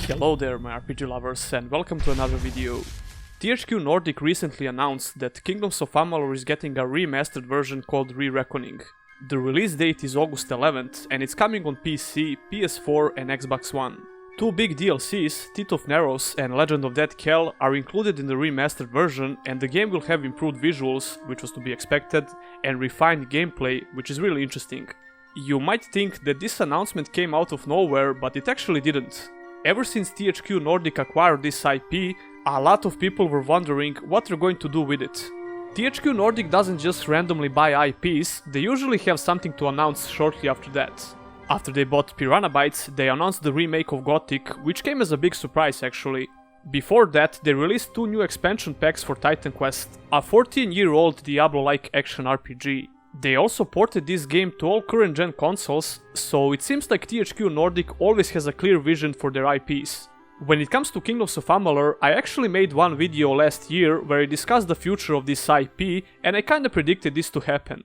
Hello there my RPG lovers and welcome to another video. THQ Nordic recently announced that Kingdoms of Amalur is getting a remastered version called Re-Reckoning. The release date is August 11th and it's coming on PC, PS4 and Xbox One. Two big DLCs, Teeth of Narrows and Legend of Dead Kell, are included in the remastered version, and the game will have improved visuals, which was to be expected, and refined gameplay, which is really interesting. You might think that this announcement came out of nowhere, but it actually didn't. Ever since THQ Nordic acquired this IP, a lot of people were wondering what they're going to do with it. THQ Nordic doesn't just randomly buy IPs, they usually have something to announce shortly after that. After they bought Piranha Bytes, they announced the remake of Gothic, which came as a big surprise actually. Before that, they released two new expansion packs for Titan Quest, a 14-year-old Diablo-like action RPG. They also ported this game to all current-gen consoles, so it seems like THQ Nordic always has a clear vision for their IPs. When it comes to Kingdoms of Amalur, I actually made one video last year where I discussed the future of this IP, and I kinda predicted this to happen.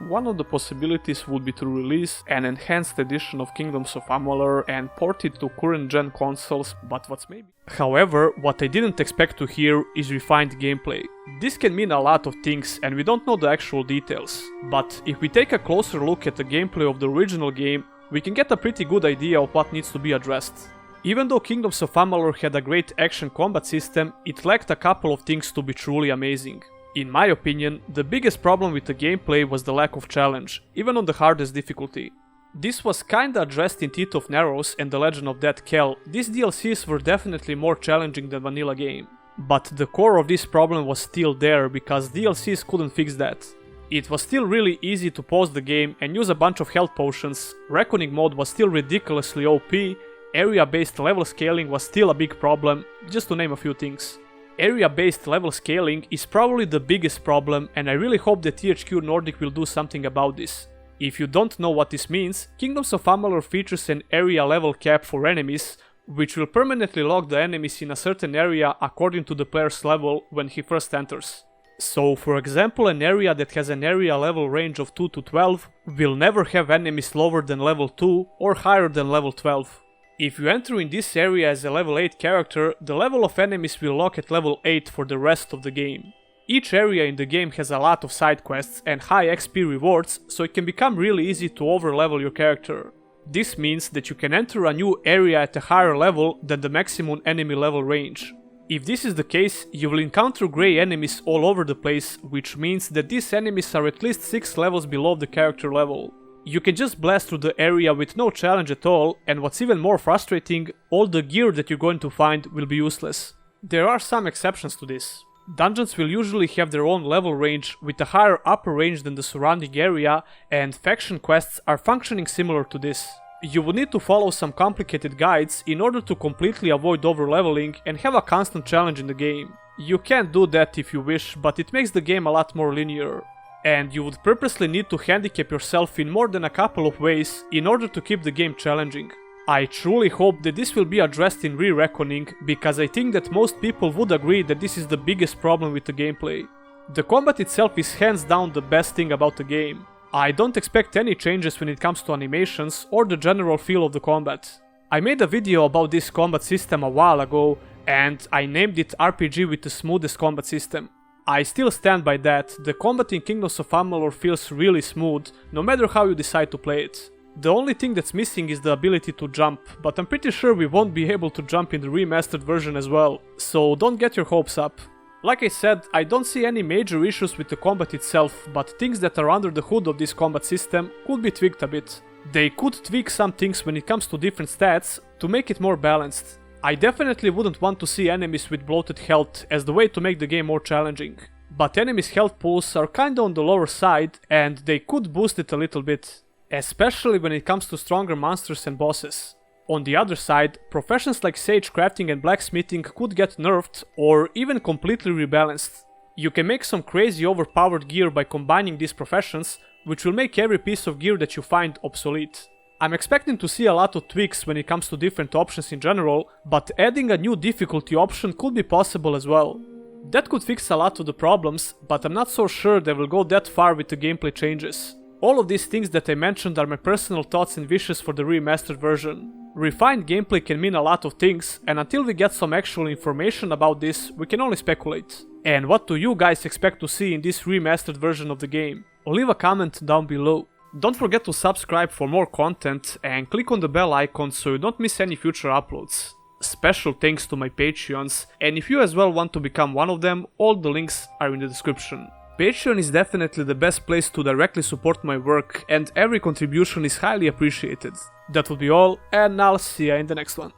One of the possibilities would be to release an enhanced edition of Kingdoms of Amalur and port it to current-gen consoles, but what's maybe? However, what I didn't expect to hear is refined gameplay. This can mean a lot of things and we don't know the actual details, but if we take a closer look at the gameplay of the original game, we can get a pretty good idea of what needs to be addressed. Even though Kingdoms of Amalur had a great action combat system, it lacked a couple of things to be truly amazing. In my opinion, the biggest problem with the gameplay was the lack of challenge, even on the hardest difficulty. This was kinda addressed in Teeth of Narrows and The Legend of Dead Kell. These DLCs were definitely more challenging than vanilla game. But the core of this problem was still there because DLCs couldn't fix that. It was still really easy to pause the game and use a bunch of health potions, Reckoning mode was still ridiculously OP, area-based level scaling was still a big problem, just to name a few things. Area-based level scaling is probably the biggest problem, and I really hope that THQ Nordic will do something about this. If you don't know what this means, Kingdoms of Amalur features an area level cap for enemies, which will permanently lock the enemies in a certain area according to the player's level when he first enters. So, for example, an area that has an area level range of 2 to 12 will never have enemies lower than level 2 or higher than level 12. If you enter in this area as a level 8 character, the level of enemies will lock at level 8 for the rest of the game. Each area in the game has a lot of side quests and high XP rewards, so it can become really easy to overlevel your character. This means that you can enter a new area at a higher level than the maximum enemy level range. If this is the case, you will encounter grey enemies all over the place, which means that these enemies are at least 6 levels below the character level. You can just blast through the area with no challenge at all, and what's even more frustrating, all the gear that you're going to find will be useless. There are some exceptions to this. Dungeons will usually have their own level range with a higher upper range than the surrounding area, and faction quests are functioning similar to this. You will need to follow some complicated guides in order to completely avoid overleveling and have a constant challenge in the game. You can do that if you wish, but it makes the game a lot more linear. And you would purposely need to handicap yourself in more than a couple of ways in order to keep the game challenging. I truly hope that this will be addressed in Re-Reckoning, because I think that most people would agree that this is the biggest problem with the gameplay. The combat itself is hands down the best thing about the game. I don't expect any changes when it comes to animations or the general feel of the combat. I made a video about this combat system a while ago, and I named it RPG with the smoothest combat system. I still stand by that. The combat in Kingdoms of Amalur feels really smooth, no matter how you decide to play it. The only thing that's missing is the ability to jump, but I'm pretty sure we won't be able to jump in the remastered version as well, so don't get your hopes up. Like I said, I don't see any major issues with the combat itself, but things that are under the hood of this combat system could be tweaked a bit. They could tweak some things when it comes to different stats to make it more balanced. I definitely wouldn't want to see enemies with bloated health as the way to make the game more challenging. But enemies' health pools are kinda on the lower side and they could boost it a little bit, especially when it comes to stronger monsters and bosses. On the other side, professions like sage crafting and blacksmithing could get nerfed or even completely rebalanced. You can make some crazy overpowered gear by combining these professions, which will make every piece of gear that you find obsolete. I'm expecting to see a lot of tweaks when it comes to different options in general, but adding a new difficulty option could be possible as well. That could fix a lot of the problems, but I'm not so sure they will go that far with the gameplay changes. All of these things that I mentioned are my personal thoughts and wishes for the remastered version. Refined gameplay can mean a lot of things, and until we get some actual information about this, we can only speculate. And what do you guys expect to see in this remastered version of the game? Leave a comment down below. Don't forget to subscribe for more content and click on the bell icon so you don't miss any future uploads. Special thanks to my Patreons, and if you as well want to become one of them, all the links are in the description. Patreon is definitely the best place to directly support my work, and every contribution is highly appreciated. That would be all, and I'll see ya in the next one.